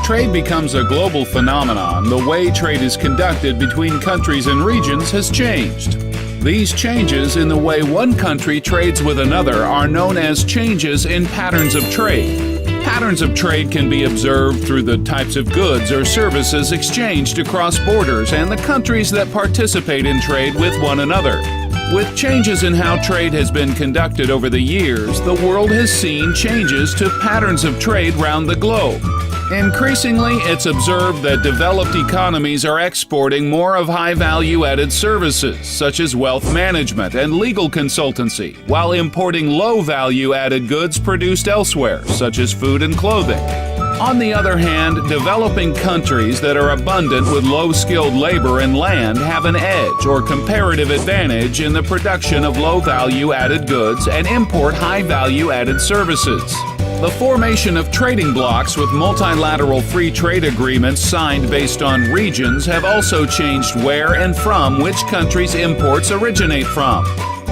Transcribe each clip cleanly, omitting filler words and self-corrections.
trade becomes a global phenomenon, the way trade is conducted between countries and regions has changed. These changes in the way one country trades with another are known as changes in patterns of trade. Patterns of trade can be observed through the types of goods or services exchanged across borders and the countries that participate in trade with one another. With changes in how trade has been conducted over the years, the world has seen changes to patterns of trade round the globe. Increasingly, it's observed that developed economies are exporting more of high-value-added services, such as wealth management and legal consultancy, while importing low-value-added goods produced elsewhere, such as food and clothing. On the other hand, developing countries that are abundant with low-skilled labor and land have an edge or comparative advantage in the production of low-value-added goods and import high-value-added services. The formation of trading blocs with multilateral free trade agreements signed based on regions have also changed where and from which countries' imports originate from.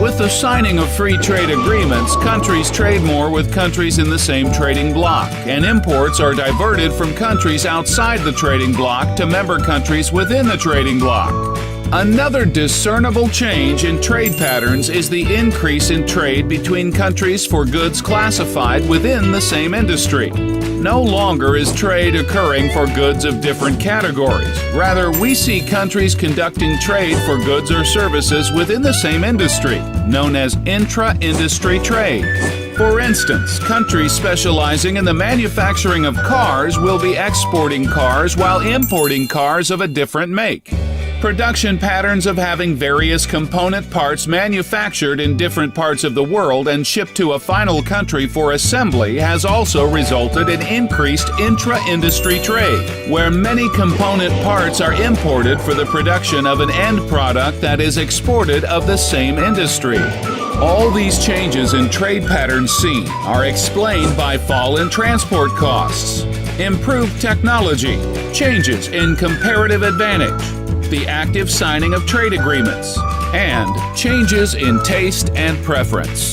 With the signing of free trade agreements, countries trade more with countries in the same trading bloc, and imports are diverted from countries outside the trading bloc to member countries within the trading bloc. Another discernible change in trade patterns is the increase in trade between countries for goods classified within the same industry. No longer is trade occurring for goods of different categories. Rather, we see countries conducting trade for goods or services within the same industry, known as intra-industry trade. For instance, countries specializing in the manufacturing of cars will be exporting cars while importing cars of a different make. Production patterns of having various component parts manufactured in different parts of the world and shipped to a final country for assembly has also resulted in increased intra-industry trade, where many component parts are imported for the production of an end product that is exported of the same industry. All these changes in trade patterns seen are explained by fall in transport costs, improved technology, changes in comparative advantage, the active signing of trade agreements, and changes in taste and preference.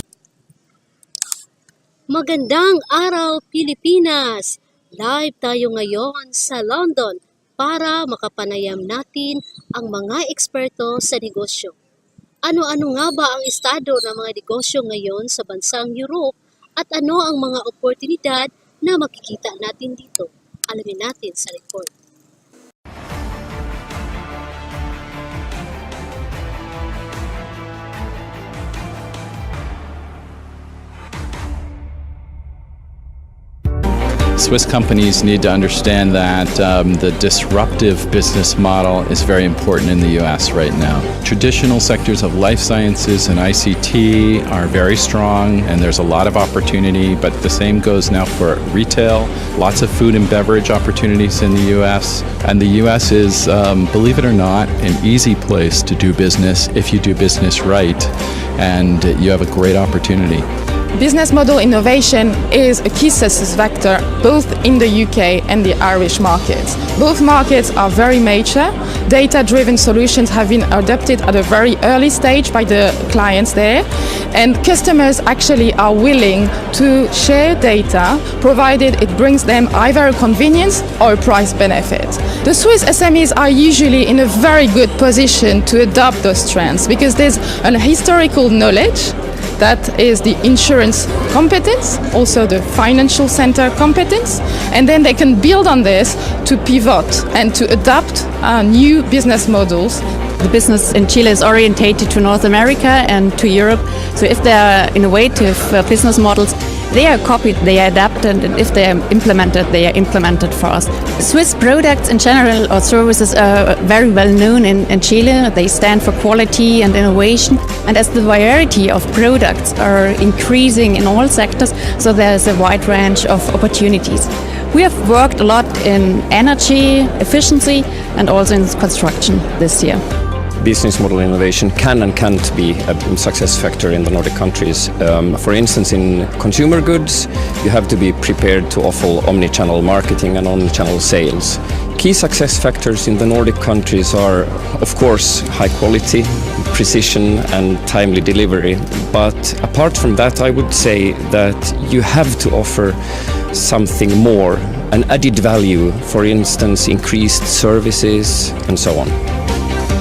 Magandang araw, Pilipinas! Live tayo ngayon sa London para makapanayam natin ang mga eksperto sa negosyo. Ano-ano nga ba ang estado ng mga negosyo ngayon sa bansang Europe at ano ang mga oportunidad na makikita natin dito? Alamin natin sa report. Swiss companies need to understand that the disruptive business model is very important in the US right now. Traditional sectors of life sciences and ICT are very strong and there's a lot of opportunity, but the same goes now for retail, lots of food and beverage opportunities in the US. And the US is, believe it or not, an easy place to do business if you do business right and you have a great opportunity. Business model innovation is a key success factor both in the UK and the Irish markets. Both markets are very mature. Data-driven solutions have been adopted at a very early stage by the clients there, and customers actually are willing to share data provided it brings them either a convenience or a price benefit. The Swiss SMEs are usually in a very good position to adopt those trends because there's an historical knowledge. That is the insurance competence, also the financial center competence, and then they can build on this to pivot and to adapt new business models. The business in Chile is orientated to North America and to Europe, so if there are innovative business models, they are copied, they are adapted, and if they are implemented for us. Swiss products in general or services are very well known in Chile. They stand for quality and innovation, and as the variety of products are increasing in all sectors, so there's a wide range of opportunities. We have worked a lot in energy efficiency and also in construction this year. Business model innovation can and can't be a success factor in the Nordic countries. For instance, in consumer goods, you have to be prepared to offer omni-channel marketing and omni-channel sales. Key success factors in the Nordic countries are, of course, high quality, precision and timely delivery. But apart from that, I would say that you have to offer something more an added value, for instance, increased services and so on.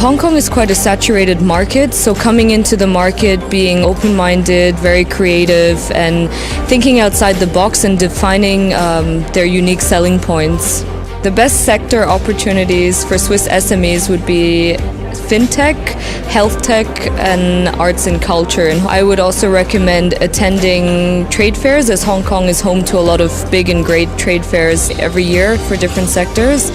Hong Kong is quite a saturated market, so coming into the market, being open-minded, very creative, and thinking outside the box and defining their unique selling points. The best sector opportunities for Swiss SMEs would be fintech, health tech, and arts and culture. And I would also recommend attending trade fairs, as Hong Kong is home to a lot of big and great trade fairs every year for different sectors,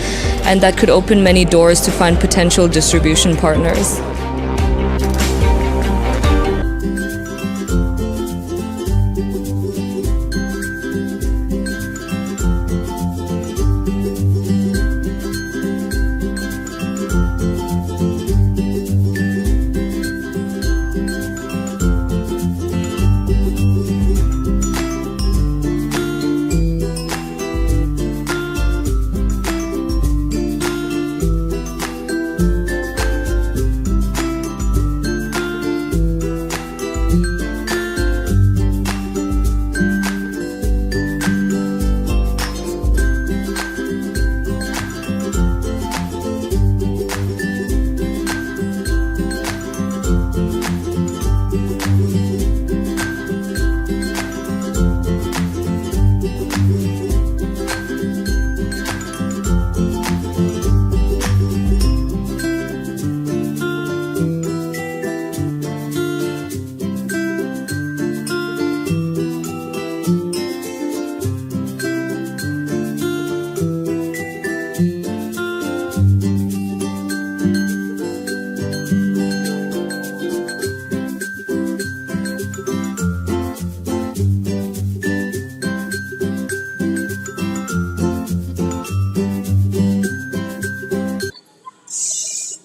and that could open many doors to find potential distribution partners.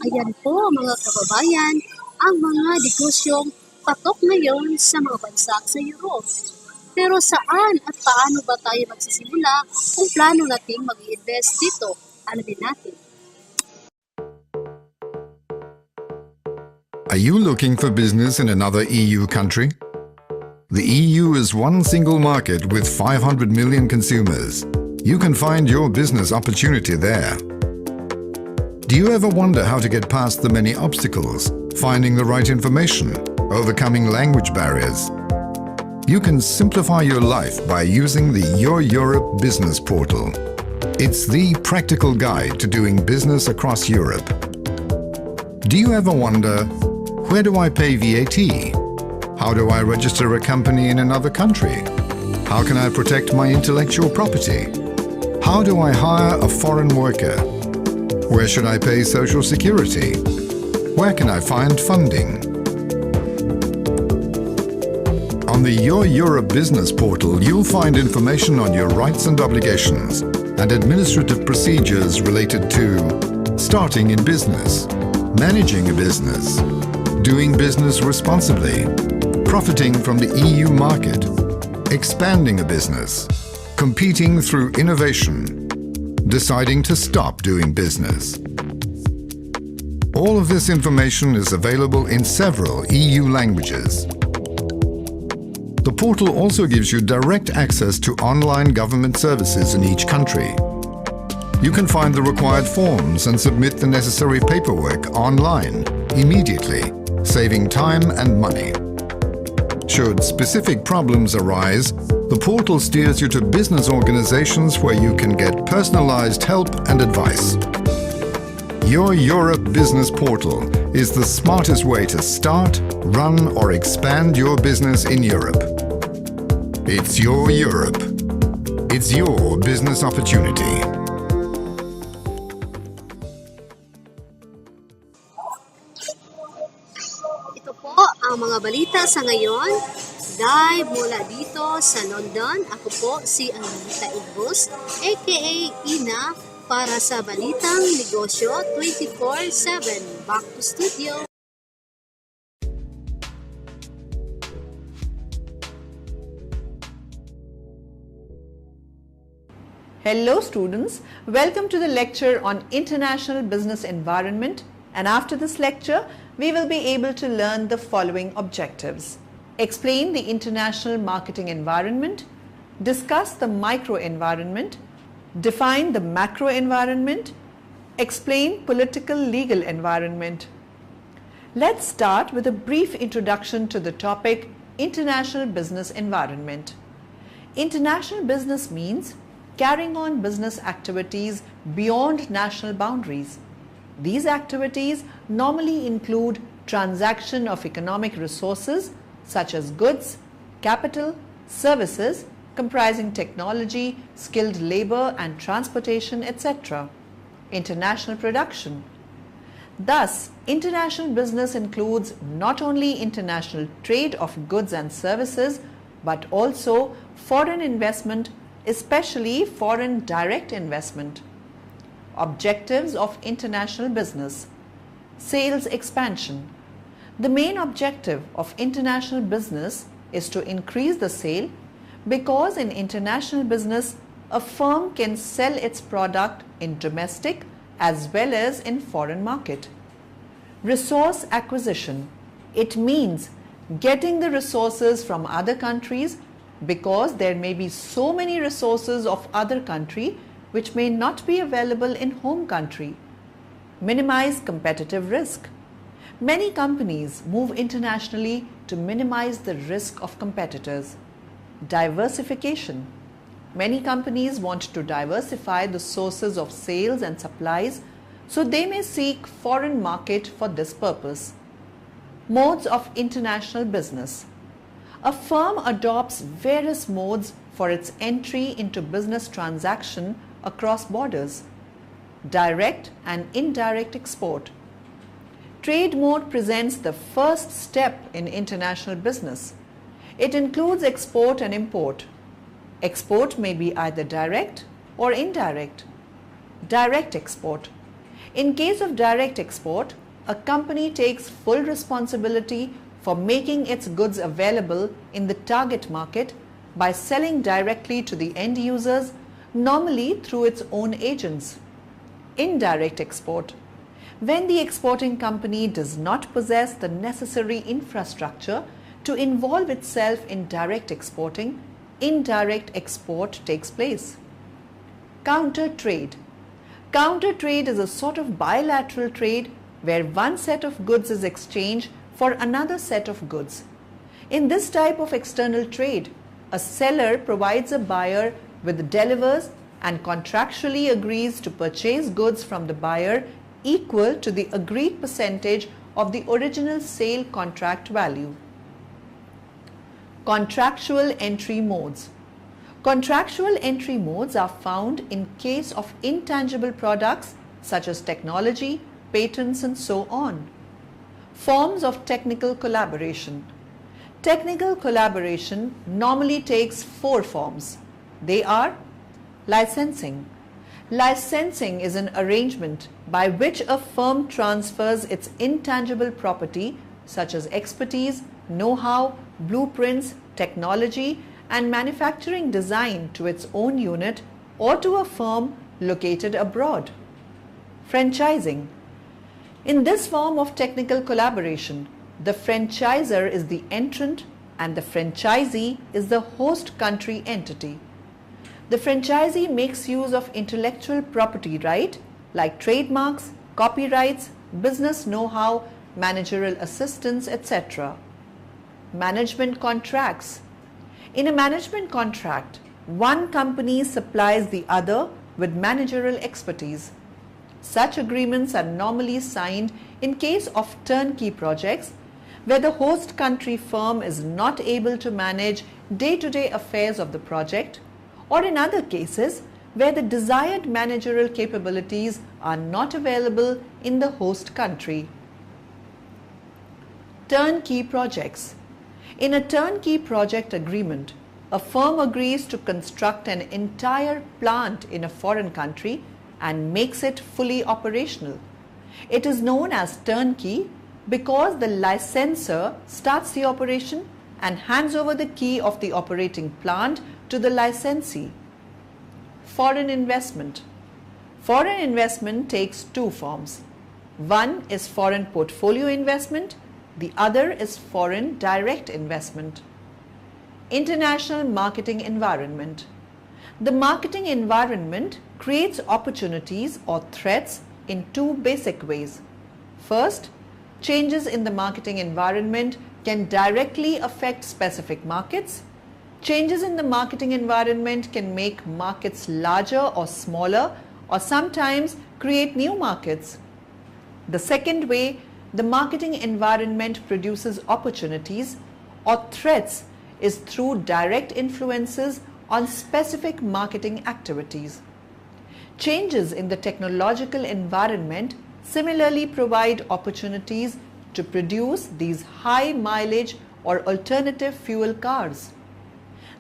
Ayan po mga kababayan, ang mga negosyong patok ngayon sa mga bansa sa Europe. Pero saan at paano ba tayo magsisimula kung plano nating mag-invest dito? Alamin natin. Are you looking for business in another EU country? The EU is one single market with 500 million consumers. You can find your business opportunity there. Do you ever wonder how to get past the many obstacles, finding the right information, overcoming language barriers? You can simplify your life by using the Your Europe business portal. It's the practical guide to doing business across Europe. Do you ever wonder, where do I pay VAT? How do I register a company in another country? How can I protect my intellectual property? How do I hire a foreign worker? Where should I pay Social Security? Where can I find funding? On the Your Europe business portal, you'll find information on your rights and obligations and administrative procedures related to starting in business, managing a business, doing business responsibly, profiting from the EU market, expanding a business, competing through innovation, deciding to stop doing business. All of this information is available in several EU languages. The portal also gives you direct access to online government services in each country. You can find the required forms and submit the necessary paperwork online, immediately, saving time and money. Should specific problems arise, the portal steers you to business organizations where you can get personalized help and advice. Your Europe Business Portal is the smartest way to start, run, or expand your business in Europe. It's Your Europe. It's your business opportunity. Ito po ang mga balita sa ngayon. Live mula dito sa London. Ako po si Anita EGBUS, aka Ina, para sa Balitang Negosyo 24/7. Back to studio. Hello students, welcome to the lecture on International Business Environment, and after this lecture we will be able to learn the following objectives. Explain the international marketing environment, discuss the microenvironment, define the macro environment, explain political legal environment. Let's start with a brief introduction to the topic international business environment. International business means carrying on business activities beyond national boundaries. These activities normally include transaction of economic resources such as goods, capital, services comprising technology, skilled labor and transportation, etc. International production. Thus, international business includes not only international trade of goods and services, but also foreign investment, especially foreign direct investment. Objectives of international business. Sales expansion. The main objective of international business is to increase the sale because in international business, a firm can sell its product in domestic as well as in foreign market. Resource acquisition. It means getting the resources from other countries because there may be so many resources of other country which may not be available in home country. Minimize competitive risk. Many companies move internationally to minimize the risk of competitors. Diversification. Many companies want to diversify the sources of sales and supplies, so they may seek foreign market for this purpose. Modes of international business. A firm adopts various modes for its entry into business transaction across borders. Direct and indirect export. Trade mode presents the first step in international business. It includes export and import. Export may be either direct or indirect. Direct export. In case of direct export, a company takes full responsibility for making its goods available in the target market by selling directly to the end users, normally through its own agents. Indirect export. When the exporting company does not possess the necessary infrastructure to involve itself in direct exporting, indirect export takes place. Counter trade. Counter trade is a sort of bilateral trade where one set of goods is exchanged for another set of goods. In this type of external trade, a seller provides a buyer with delivers and contractually agrees to purchase goods from the buyer equal to the agreed percentage of the original sale contract value. Contractual entry modes. Contractual entry modes are found in case of intangible products such as technology, patents and so on. Forms of technical collaboration. Technical collaboration normally takes 4 forms. They are licensing. Licensing is an arrangement by which a firm transfers its intangible property such as expertise, know-how, blueprints, technology and manufacturing design to its own unit or to a firm located abroad. Franchising. In this form of technical collaboration, the franchisor is the entrant and the franchisee is the host country entity. The franchisee makes use of intellectual property right like trademarks, copyrights, business know-how, managerial assistance, etc. Management contracts. In a management contract, one company supplies the other with managerial expertise. Such agreements are normally signed in case of turnkey projects where the host country firm is not able to manage day-to-day affairs of the project, or in other cases where the desired managerial capabilities are not available in the host country. Turnkey projects. In a turnkey project agreement, a firm agrees to construct an entire plant in a foreign country and makes it fully operational. It is known as turnkey because the licensor starts the operation and hands over the key of the operating plant to the licensee. Foreign investment. Foreign investment takes 2 forms. One is foreign portfolio investment, the other is foreign direct investment. International marketing environment. The marketing environment creates opportunities or threats in two basic ways. First, changes in the marketing environment can directly affect specific markets. Changes in the marketing environment can make markets larger or smaller, or sometimes create new markets. The second way the marketing environment produces opportunities or threats is through direct influences on specific marketing activities. Changes in the technological environment similarly provide opportunities to produce these high mileage or alternative fuel cars.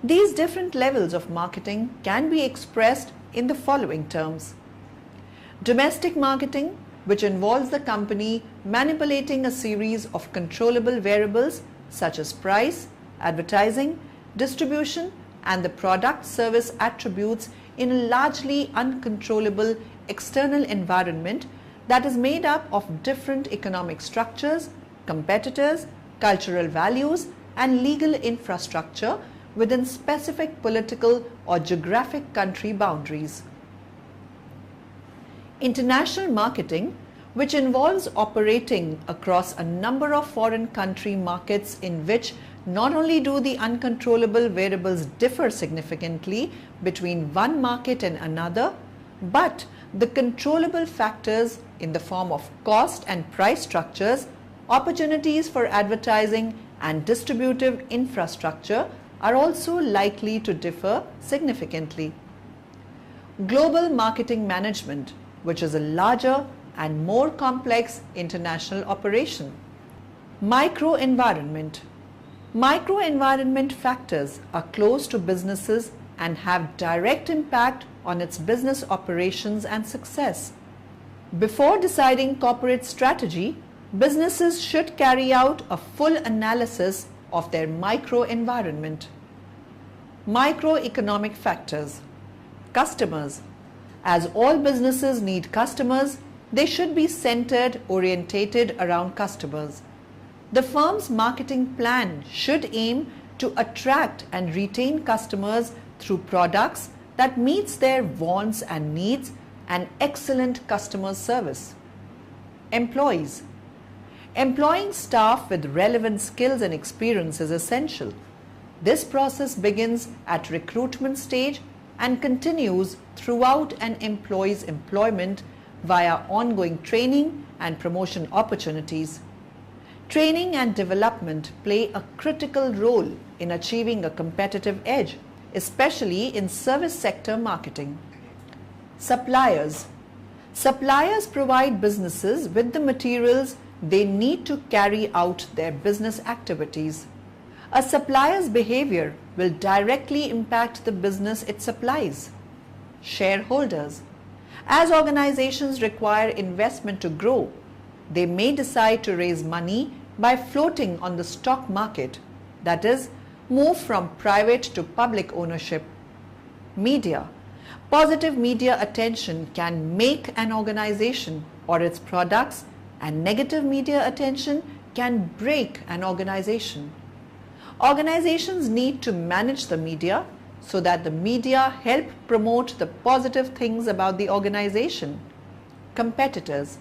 These different levels of marketing can be expressed in the following terms. Domestic marketing, which involves the company manipulating a series of controllable variables such as price, advertising, distribution, and the product service attributes in a largely uncontrollable external environment that is made up of different economic structures, competitors, cultural values, and legal infrastructure within specific political or geographic country boundaries. International marketing, which involves operating across a number of foreign country markets in which not only do the uncontrollable variables differ significantly between one market and another, but the controllable factors in the form of cost and price structures, opportunities for advertising, and distributive infrastructure are also likely to differ significantly. Global marketing management, which is a larger and more complex international operation. Microenvironment. Microenvironment factors are close to businesses and have direct impact on its business operations and success. Before deciding corporate strategy, businesses should carry out a full analysis of their microenvironment. Microeconomic factors. Customers. As all businesses need customers, they should be centered, orientated around customers. The firm's marketing plan should aim to attract and retain customers through products that meets their wants and needs and excellent customer service. Employees. Employing staff with relevant skills and experience is essential. This process begins at recruitment stage and continues throughout an employee's employment via ongoing training and promotion opportunities. Training and development play a critical role in achieving a competitive edge, especially in service sector marketing. Suppliers. Suppliers provide businesses with the materials they need to carry out their business activities. A supplier's behavior will directly impact the business it supplies. Shareholders. As organizations require investment to grow, they may decide to raise money by floating on the stock market, that is, move from private to public ownership. Media. Positive media attention can make an organization or its products, and negative media attention can break an organization. Organizations need to manage the media so that the media help promote the positive things about the organization. Competitors.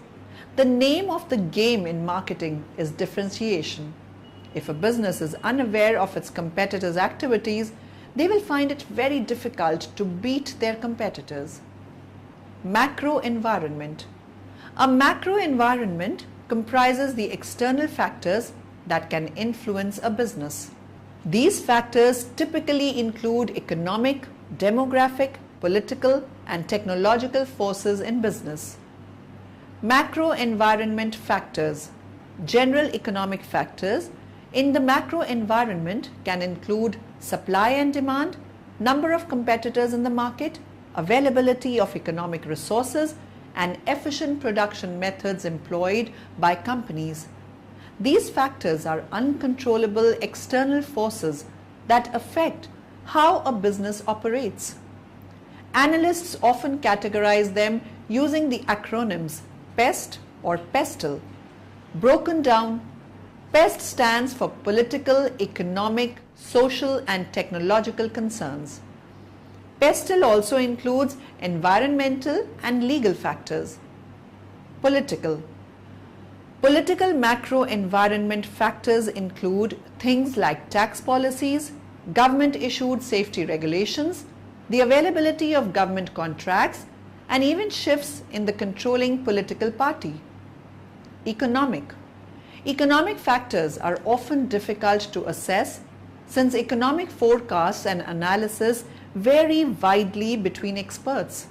The name of the game in marketing is differentiation. If a business is unaware of its competitors' activities, they will find it very difficult to beat their competitors. Macro environment. A macro environment comprises the external factors that can influence a business. These factors typically include economic, demographic, political, and technological forces in business. Macro environment factors. General economic factors in the macro environment can include supply and demand, number of competitors in the market, availability of economic resources, and efficient production methods employed by companies. These factors are uncontrollable external forces that affect how a business operates. Analysts often categorize them using the acronyms PEST or PESTLE. Broken down, PEST stands for political, economic, social, and technological concerns. PESTEL also includes environmental and legal factors. Political. Political macro environment factors include things like tax policies, government issued safety regulations, the availability of government contracts, and even shifts in the controlling political party. Economic. Economic factors are often difficult to assess since economic forecasts and analysis vary widely between experts.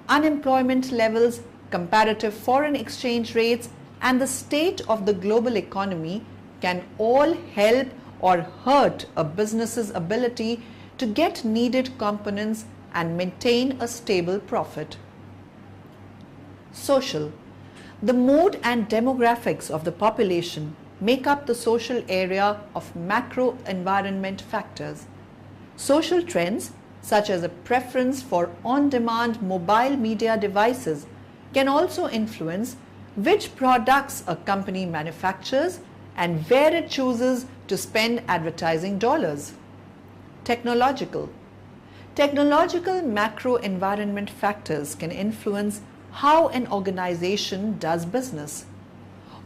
Unemployment levels, comparative foreign exchange rates, and the state of the global economy can all help or hurt a business's ability to get needed components and maintain a stable profit. Social. The mood and demographics of the population make up the social area of macro environment factors. Social trends, such as a preference for on-demand mobile media devices, can also influence which products a company manufactures and where it chooses to spend advertising dollars. Technological. Technological macro environment factors can influence how an organization does business.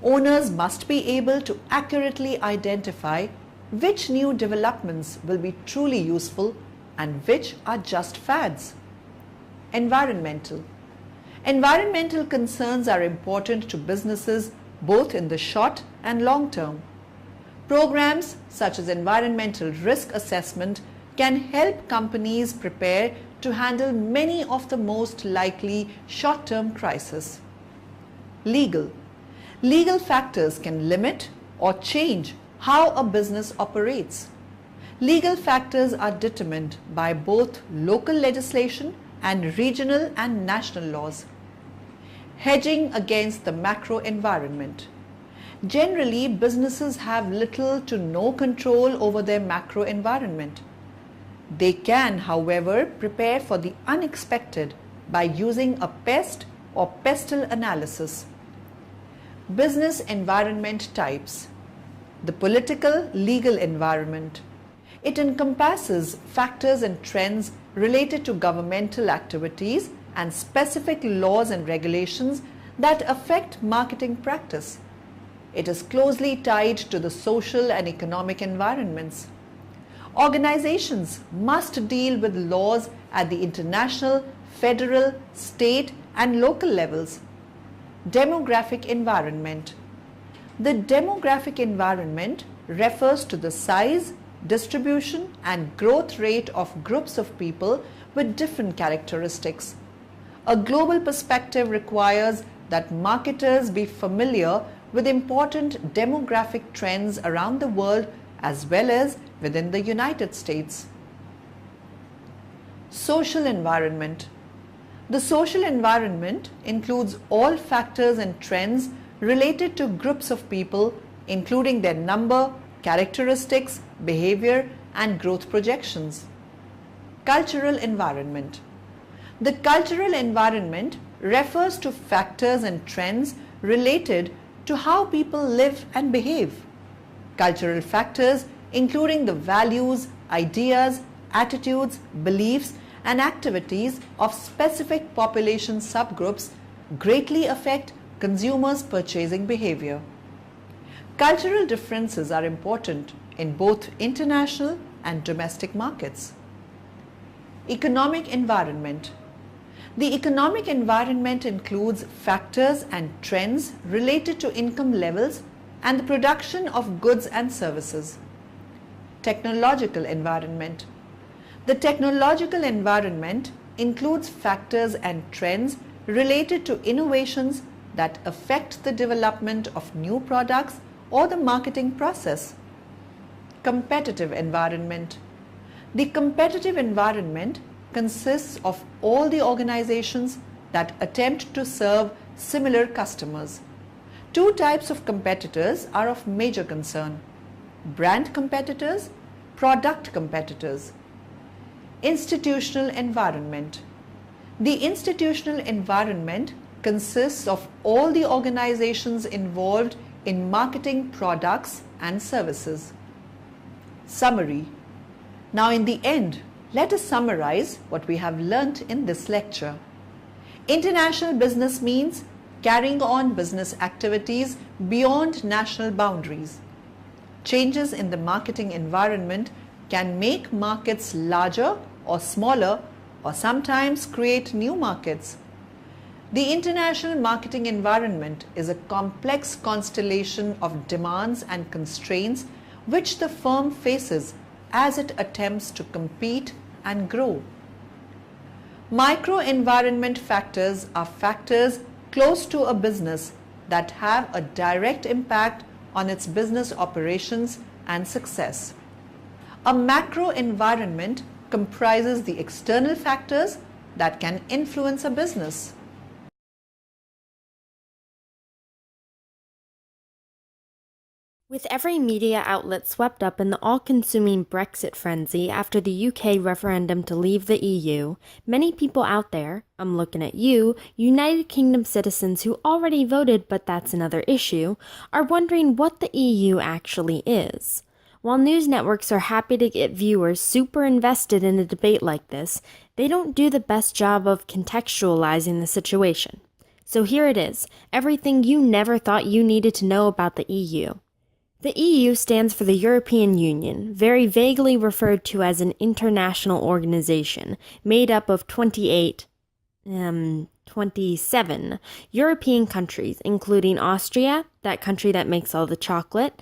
Owners must be able to accurately identify which new developments will be truly useful and which are just fads. Environmental. Environmental concerns are important to businesses both in the short and long term. Programs such as environmental risk assessment can help companies prepare to handle many of the most likely short-term crises. Legal. Legal factors can limit or change how a business operates. Legal factors are determined by both local legislation and regional and national laws. Hedging against the macro environment. Generally, businesses have little to no control over their macro environment. They can, however, prepare for the unexpected by using a PEST or PESTEL analysis. Business environment types. The political legal environment. It encompasses factors and trends related to governmental activities and specific laws and regulations that affect marketing practice. It is closely tied to the social and economic environments. Organizations must deal with laws at the international, federal, state, and local levels. Demographic environment. The demographic environment refers to the size, distribution, and growth rate of groups of people with different characteristics. A global perspective requires that marketers be familiar with important demographic trends around the world as well as within the United States. Social environment. The social environment includes all factors and trends related to groups of people, including their number, characteristics, behavior, and growth projections. Cultural environment. The cultural environment refers to factors and trends related to how people live and behave. Cultural factors, including the values, ideas, attitudes, beliefs, and activities of specific population subgroups, greatly affect consumers' purchasing behavior. Cultural differences are important in both international and domestic markets. Economic environment. The economic environment includes factors and trends related to income levels and the production of goods and services. Technological environment. The technological environment includes factors and trends related to innovations that affect the development of new products or the marketing process. Competitive environment. The competitive environment consists of all the organizations that attempt to serve similar customers. Two types of competitors are of major concern: brand competitors, product competitors. Institutional environment. The institutional environment consists of all the organizations involved in marketing products and services. Summary. Now, in the end, Let us summarize what we have learnt in this lecture. International business means carrying on business activities beyond national boundaries. Changes in the marketing environment can make markets larger or smaller, or sometimes create new markets. The international marketing environment is a complex constellation of demands and constraints which the firm faces as it attempts to compete and grow. Microenvironment factors are factors close to a business that have a direct impact on its business operations and success. A macro environment comprises the external factors that can influence a business. With every media outlet swept up in the all-consuming Brexit frenzy after the UK referendum to leave the EU, many people out there, I'm looking at you, United Kingdom citizens who already voted but that's another issue, are wondering what the EU actually is. While news networks are happy to get viewers super invested in a debate like this, they don't do the best job of contextualizing the situation. So here it is, everything you never thought you needed to know about the EU. The EU stands for the European Union, very vaguely referred to as an international organization, made up of 27 European countries, including Austria, that country that makes all the chocolate,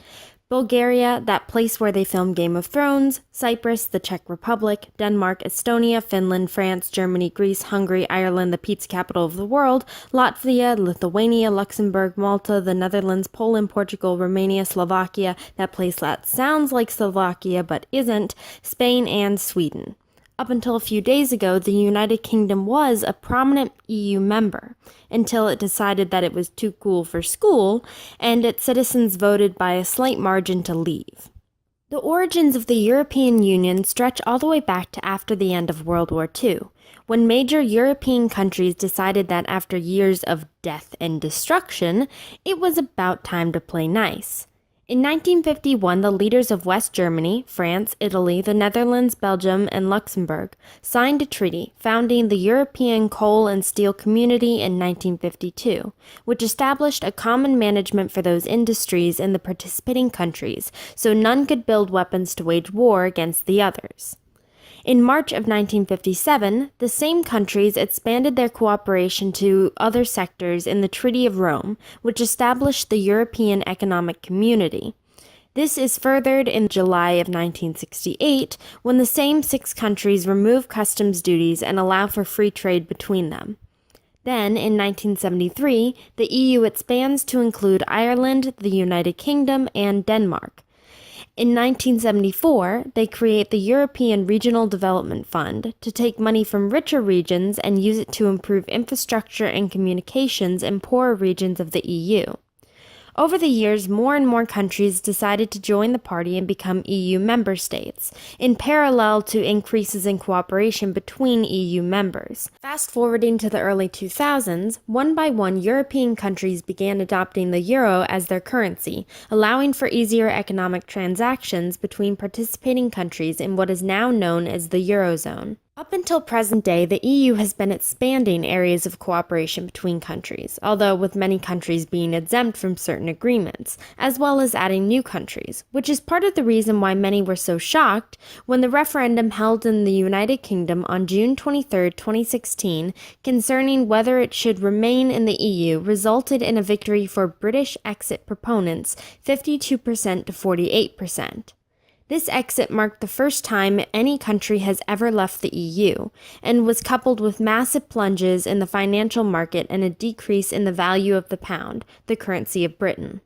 Bulgaria, that place where they film Game of Thrones, Cyprus, the Czech Republic, Denmark, Estonia, Finland, France, Germany, Greece, Hungary, Ireland, the pizza capital of the world, Latvia, Lithuania, Luxembourg, Malta, the Netherlands, Poland, Portugal, Romania, Slovakia, that place that sounds like Slovakia but isn't, Spain, and Sweden. Up until a few days ago, the United Kingdom was a prominent EU member, until it decided that it was too cool for school, and its citizens voted by a slight margin to leave. The origins of the European Union stretch all the way back to after the end of World War II, when major European countries decided that after years of death and destruction, it was about time to play nice. In 1951, the leaders of West Germany, France, Italy, the Netherlands, Belgium, and Luxembourg signed a treaty founding the European Coal and Steel Community in 1952, which established a common management for those industries in the participating countries, so none could build weapons to wage war against the others. In March of 1957, the same countries expanded their cooperation to other sectors in the Treaty of Rome, which established the European Economic Community. This is furthered in July of 1968, when the same 6 countries remove customs duties and allow for free trade between them. Then, in 1973, the EU expands to include Ireland, the United Kingdom, and Denmark. In 1974, they create the European Regional Development Fund to take money from richer regions and use it to improve infrastructure and communications in poorer regions of the EU. Over the years, more and more countries decided to join the party and become EU member states, in parallel to increases in cooperation between EU members. Fast forwarding to the early 2000s, one by one European countries began adopting the euro as their currency, allowing for easier economic transactions between participating countries in what is now known as the Eurozone. Up until present day, the EU has been expanding areas of cooperation between countries, although with many countries being exempt from certain agreements, as well as adding new countries, which is part of the reason why many were so shocked when the referendum held in the United Kingdom on June 23, 2016, concerning whether it should remain in the EU resulted in a victory for British exit proponents, 52% to 48%. This exit marked the first time any country has ever left the EU, and was coupled with massive plunges in the financial market and a decrease in the value of the pound, the currency of Britain.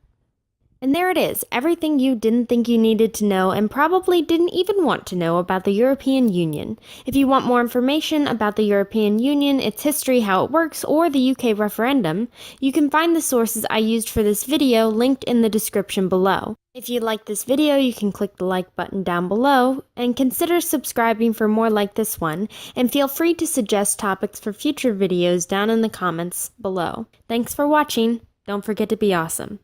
And there it is, everything you didn't think you needed to know and probably didn't even want to know about the European Union. If you want more information about the European Union, its history, how it works, or the UK referendum, you can find the sources I used for this video linked in the description below. If you like this video, you can click the like button down below, and consider subscribing for more like this one, and feel free to suggest topics for future videos down in the comments below. Thanks for watching. Don't forget to be awesome.